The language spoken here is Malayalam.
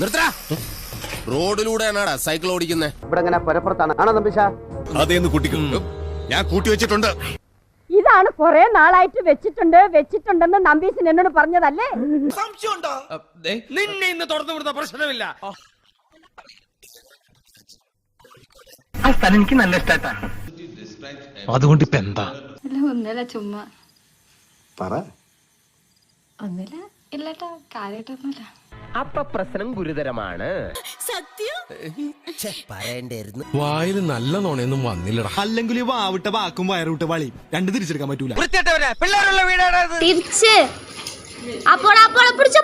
നിർത്തടാ. റോഡിലൂടെയാണാടാ സൈക്കിൾ ഓടിക്കുന്നത്. ഇവിടെ എങ്ങനെ പുരപ്പുറത്താണ് ആണോ തമ്പിശ? അതേന്ന് കൂട്ടിക്കും. ഞാൻ കൂട്ടി വെച്ചിട്ടുണ്ട്. ഇതാണ് കുറെ നാളായിട്ട് വെച്ചിട്ടുണ്ടെന്ന് നമ്പീശൻ എന്നോട് പറഞ്ഞതല്ലേ? നിന്നെ ഇന്ന് തുറന്നു വിടുന്ന പ്രശ്നമില്ല. ആ സ്ഥലം എനിക്ക് നല്ല ഇഷ്ടാണ്. അതുകൊണ്ട് ഇപ്പൊ എന്താ? ഒന്നല്ല ചുമ്മാ പറ. ഒന്നില്ല ഇല്ലട്ടോ, കാര്യമായിട്ടൊന്നുമില്ല. അപ്പൊ പ്രശ്നം ഗുരുതരമാണ്. പറയണ്ടായിരുന്നു. വായിൽ നല്ല നോണയൊന്നും വന്നില്ലടാ. അല്ലെങ്കിൽ വാവിട്ട വാക്കും വയറുവിട്ട വളയും രണ്ട് തിരിച്ചെടുക്കാൻ പറ്റൂല. പിള്ളേരുള്ള വീടാണ്. തിരിച്ച് അപ്പോഴ പിടിച്ചോ